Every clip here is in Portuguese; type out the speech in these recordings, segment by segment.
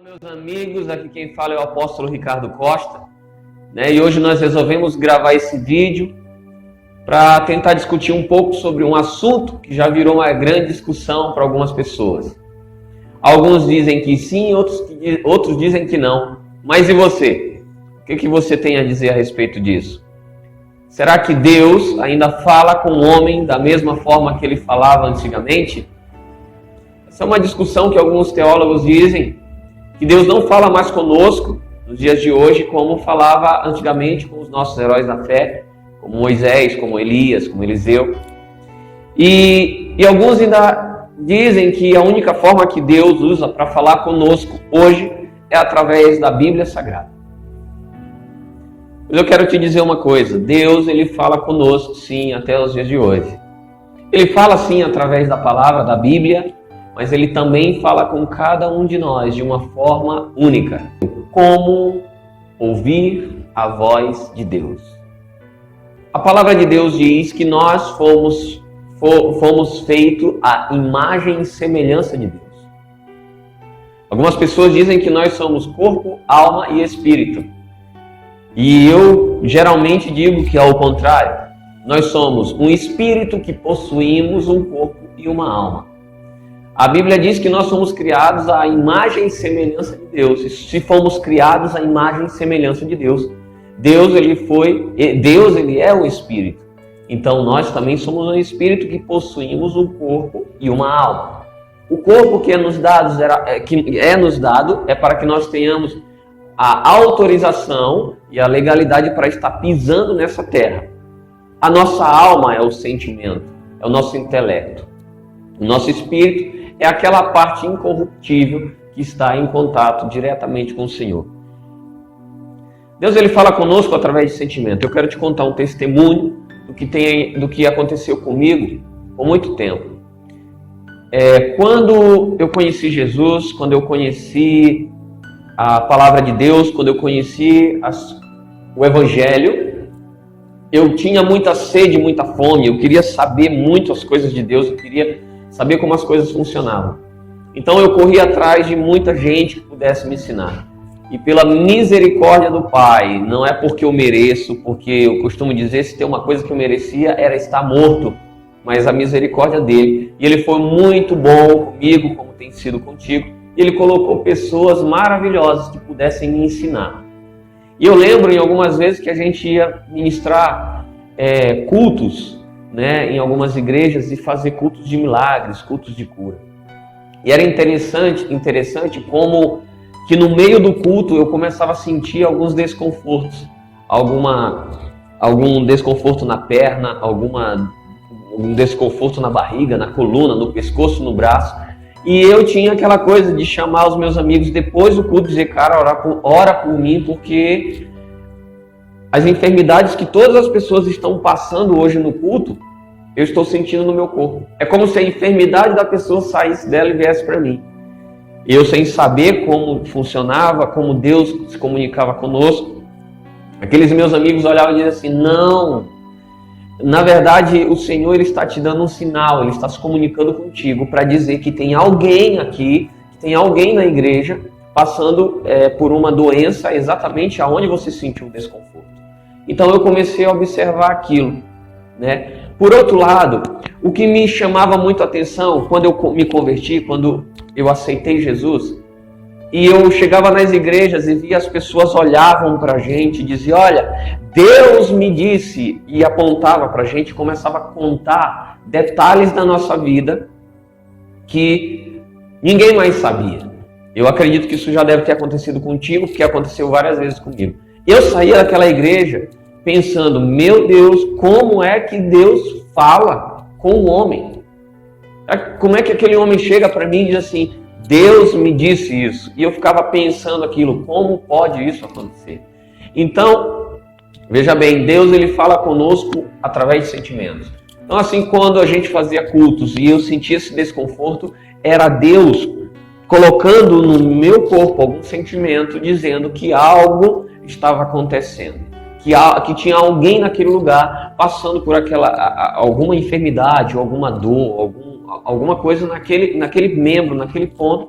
Meus amigos, aqui quem fala é o apóstolo Ricardo Costa, e hoje nós resolvemos gravar esse vídeo para tentar discutir um pouco sobre um assunto que já virou uma grande discussão para algumas pessoas. Alguns dizem que sim, outros dizem que não. Mas e você? O que você tem a dizer a respeito disso? Será que Deus ainda fala com o homem da mesma forma que ele falava antigamente? Essa é uma discussão que alguns teólogos dizem que Deus não fala mais conosco nos dias de hoje como falava antigamente com os nossos heróis da fé, como Moisés, como Elias, como Eliseu. E alguns ainda dizem que a única forma que Deus usa para falar conosco hoje é através da Bíblia Sagrada. Mas eu quero te dizer uma coisa, Deus ele fala conosco sim até os dias de hoje. Ele fala sim através da palavra, da Bíblia, mas ele também fala com cada um de nós de uma forma única. Como ouvir a voz de Deus. A palavra de Deus diz que nós fomos feitos à imagem e semelhança de Deus. Algumas pessoas dizem que nós somos corpo, alma e espírito. E eu geralmente digo que é o contrário. Nós somos um espírito que possuímos um corpo e uma alma. A Bíblia diz que nós somos criados à imagem e semelhança de Deus. E se fomos criados à imagem e semelhança de Deus, Deus ele é o Espírito. Então nós também somos um Espírito que possuímos um corpo e uma alma. O corpo que é nos dado é para que nós tenhamos a autorização e a legalidade para estar pisando nessa terra. A nossa alma é o sentimento, é o nosso intelecto. O nosso espírito é aquela parte incorruptível que está em contato diretamente com o Senhor. Deus ele fala conosco através de sentimento. Eu quero te contar um testemunho do que aconteceu comigo por muito tempo. Quando eu conheci Jesus, quando eu conheci a palavra de Deus, quando eu conheci o Evangelho, eu tinha muita sede, muita fome, eu queria saber muito as coisas de Deus, eu queria saber como as coisas funcionavam. Então eu corri atrás de muita gente que pudesse me ensinar. E pela misericórdia do Pai, não é porque eu mereço, porque eu costumo dizer, se tem uma coisa que eu merecia era estar morto, mas a misericórdia dele. E ele foi muito bom comigo, como tem sido contigo. E ele colocou pessoas maravilhosas que pudessem me ensinar. E eu lembro em algumas vezes que a gente ia ministrar cultos, em algumas igrejas e fazer cultos de milagres, cultos de cura. E era interessante como que no meio do culto eu começava a sentir alguns desconfortos, algum desconforto na perna, algum desconforto na barriga, na coluna, no pescoço, no braço. E eu tinha aquela coisa de chamar os meus amigos depois do culto e dizer, cara, ora por mim, porque as enfermidades que todas as pessoas estão passando hoje no culto, eu estou sentindo no meu corpo. É como se a enfermidade da pessoa saísse dela e viesse para mim. Eu sem saber como funcionava, como Deus se comunicava conosco, aqueles meus amigos olhavam e diziam assim, não, na verdade o Senhor ele está te dando um sinal, Ele está se comunicando contigo para dizer que tem alguém aqui, que tem alguém na igreja passando por uma doença exatamente aonde você sentiu desconforto. Então eu comecei a observar aquilo, Por outro lado, o que me chamava muito a atenção quando eu me converti, quando eu aceitei Jesus, e eu chegava nas igrejas e via as pessoas olhavam para a gente e diziam, olha, Deus me disse, e apontava para a gente, começava a contar detalhes da nossa vida que ninguém mais sabia. Eu acredito que isso já deve ter acontecido contigo, porque aconteceu várias vezes comigo. Eu saía daquela igreja pensando, meu Deus, como é que Deus fala com o homem? Como é que aquele homem chega para mim e diz assim, Deus me disse isso? E eu ficava pensando aquilo, como pode isso acontecer? Então, veja bem, Deus ele fala conosco através de sentimentos. Então assim, quando a gente fazia cultos e eu sentia esse desconforto, era Deus colocando no meu corpo algum sentimento, dizendo que algo estava acontecendo. Que tinha alguém naquele lugar passando por alguma enfermidade, alguma dor, alguma coisa naquele membro, naquele ponto,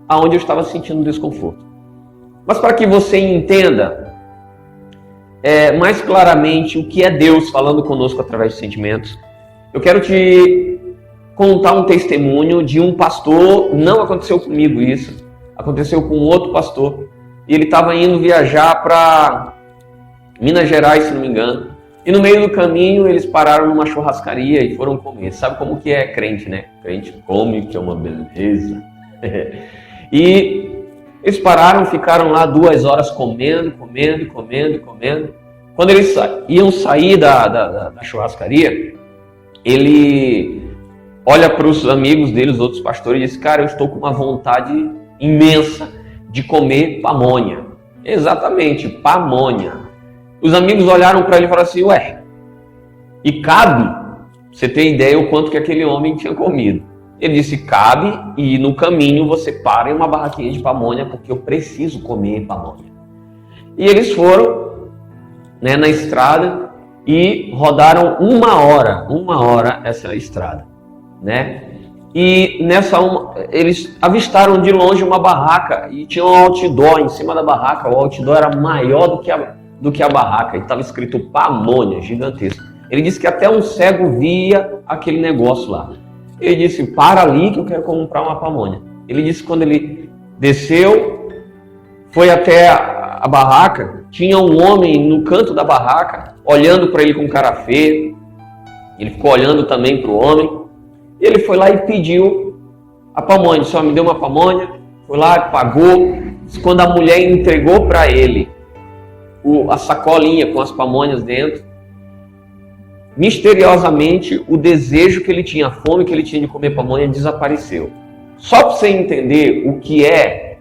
aonde eu estava sentindo desconforto. Mas para que você entenda mais claramente o que é Deus falando conosco através de sentimentos, eu quero te contar um testemunho de um pastor. Não aconteceu comigo isso, aconteceu com outro pastor. E ele estava indo viajar para Minas Gerais, se não me engano. E no meio do caminho eles pararam numa churrascaria e foram comer. Sabe como que é crente, né? Crente come, que é uma beleza. E eles pararam, ficaram lá 2 horas comendo. Quando eles iam sair da churrascaria, ele olha para os amigos dele, os outros pastores, e diz: cara, eu estou com uma vontade imensa de comer pamonha. Exatamente, pamonha. Os amigos olharam para ele e falaram assim: ué, e cabe? Você tem ideia o quanto que aquele homem tinha comido? Ele disse: cabe, e no caminho você para em uma barraquinha de pamonha, porque eu preciso comer pamonha. E eles foram, né, na estrada e rodaram 1 hora essa estrada, né? E eles avistaram de longe uma barraca e tinha um outdoor em cima da barraca. O outdoor era maior do que a barraca e estava escrito pamonha, gigantesco. Ele disse que até um cego via aquele negócio lá. Ele disse: para ali que eu quero comprar uma pamonha. Ele disse que quando ele desceu, foi até a barraca, tinha um homem no canto da barraca, olhando para ele com cara feia. Ele ficou olhando também para o homem. Ele foi lá e pediu a pamonha. Disse: me deu uma pamonha. Foi lá, pagou. Quando a mulher entregou para ele a sacolinha com as pamonhas dentro, misteriosamente o desejo que ele tinha, a fome que ele tinha de comer pamonha desapareceu. Só para você entender o que era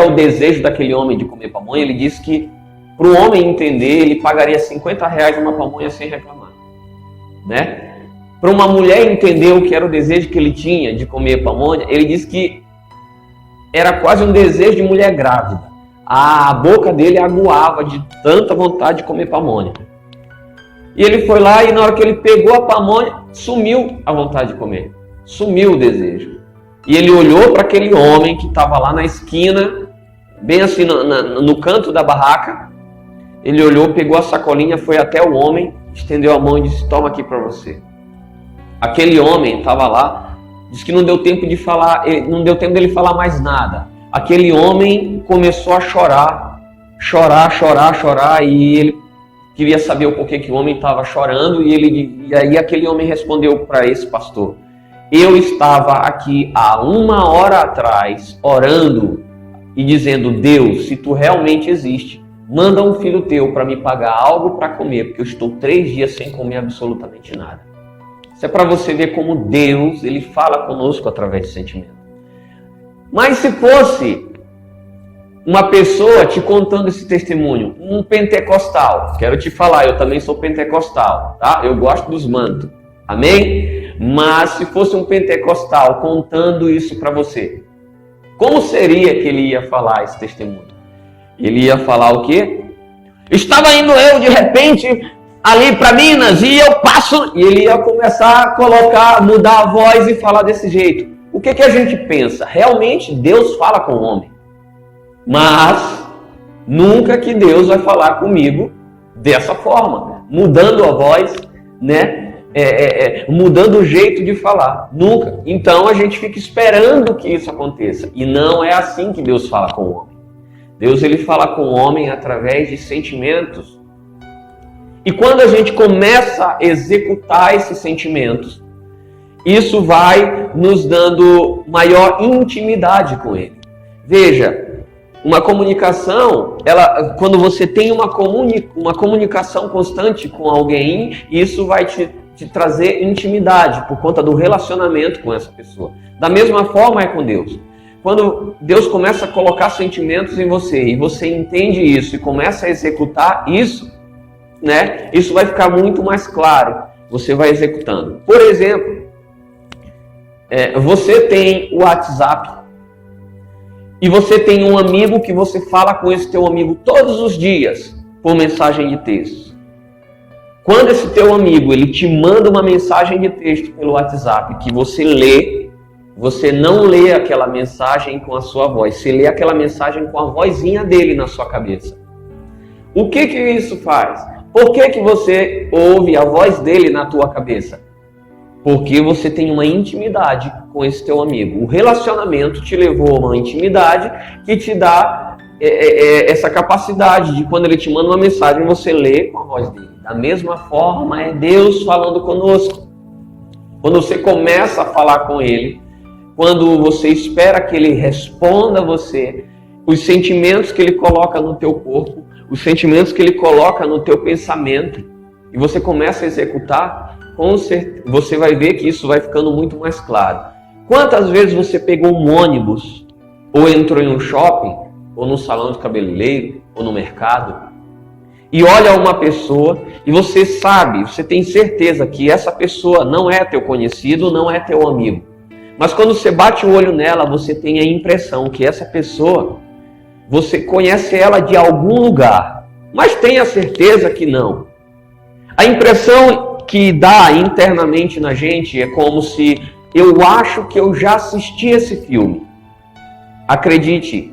o desejo daquele homem de comer pamonha, ele disse que para o homem entender, ele pagaria R$50 uma pamonha sem reclamar, né? Para uma mulher entender o que era o desejo que ele tinha de comer pamonha, ele disse que era quase um desejo de mulher grávida. A boca dele aguava de tanta vontade de comer pamonha. E ele foi lá e na hora que ele pegou a pamonha, sumiu a vontade de comer. Sumiu o desejo. E ele olhou para aquele homem que estava lá na esquina, bem assim no canto da barraca. Ele olhou, pegou a sacolinha, foi até o homem, estendeu a mão e disse: toma aqui para você. Aquele homem estava lá, disse que não deu tempo de falar, não deu tempo dele falar mais nada. Aquele homem começou a chorar, e ele queria saber o porquê que o homem estava chorando, e aí aquele homem respondeu para esse pastor: eu estava aqui há 1 hora atrás orando e dizendo: Deus, se tu realmente existe, manda um filho teu para me pagar algo para comer, porque eu estou 3 dias sem comer absolutamente nada. Isso é para você ver como Deus, ele fala conosco através de sentimento. Mas se fosse uma pessoa te contando esse testemunho, um pentecostal, quero te falar, eu também sou pentecostal, tá? Eu gosto dos mantos, amém? Mas se fosse um pentecostal contando isso para você, como seria que ele ia falar esse testemunho? Ele ia falar o quê? Estava indo eu de repente ali para Minas e eu passo, e ele ia começar a mudar a voz e falar desse jeito. O que a gente pensa? Realmente Deus fala com o homem, mas nunca que Deus vai falar comigo dessa forma, mudando a voz, né? Mudando o jeito de falar, nunca. Então a gente fica esperando que isso aconteça, e não é assim que Deus fala com o homem. Deus, ele fala com o homem através de sentimentos, e quando a gente começa a executar esses sentimentos, isso vai nos dando maior intimidade com ele. Veja, uma comunicação, quando você tem uma comunicação constante com alguém, isso vai te trazer intimidade por conta do relacionamento com essa pessoa. Da mesma forma é com Deus. Quando Deus começa a colocar sentimentos em você e você entende isso e começa a executar isso, né? Isso vai ficar muito mais claro. Você vai executando. Por exemplo, você tem o WhatsApp e você tem um amigo que você fala com esse teu amigo todos os dias por mensagem de texto. Quando esse teu amigo ele te manda uma mensagem de texto pelo WhatsApp que você lê, você não lê aquela mensagem com a sua voz, você lê aquela mensagem com a vozinha dele na sua cabeça. O que isso faz? Por que você ouve a voz dele na tua cabeça? Porque você tem uma intimidade com esse teu amigo. O relacionamento te levou a uma intimidade que te dá essa capacidade de, quando ele te manda uma mensagem, você lê com a voz dele. Da mesma forma, é Deus falando conosco. Quando você começa a falar com ele, quando você espera que ele responda a você, os sentimentos que ele coloca no teu corpo, os sentimentos que ele coloca no teu pensamento, e você começa a executar, com certeza, você vai ver que isso vai ficando muito mais claro. Quantas vezes você pegou um ônibus, ou entrou em um shopping, ou num salão de cabeleireiro, ou no mercado, e olha uma pessoa, e você sabe, você tem certeza que essa pessoa não é teu conhecido, não é teu amigo. Mas quando você bate o olho nela, você tem a impressão que essa pessoa, você conhece ela de algum lugar, mas tenha certeza que não. A impressão que dá internamente na gente é como se eu acho que eu já assisti esse filme. Acredite,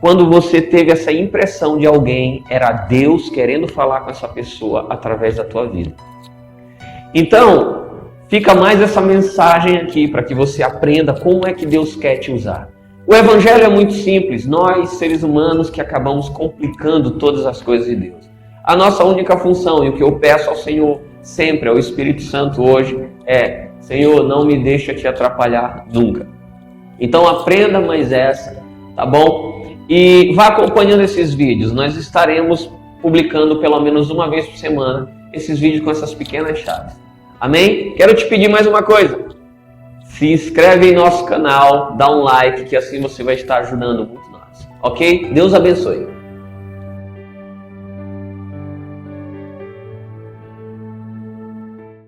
quando você teve essa impressão de alguém, era Deus querendo falar com essa pessoa através da tua vida. Então, fica mais essa mensagem aqui para que você aprenda como é que Deus quer te usar. O Evangelho é muito simples, nós, seres humanos, que acabamos complicando todas as coisas de Deus. A nossa única função, e o que eu peço ao Senhor sempre, ao Espírito Santo hoje, é: Senhor, não me deixa te atrapalhar nunca. Então aprenda mais essa, tá bom? E vá acompanhando esses vídeos, nós estaremos publicando pelo menos uma vez por semana esses vídeos com essas pequenas chaves. Amém? Quero te pedir mais uma coisa. Se inscreve em nosso canal, dá um like, que assim você vai estar ajudando muito nós. Ok? Deus abençoe.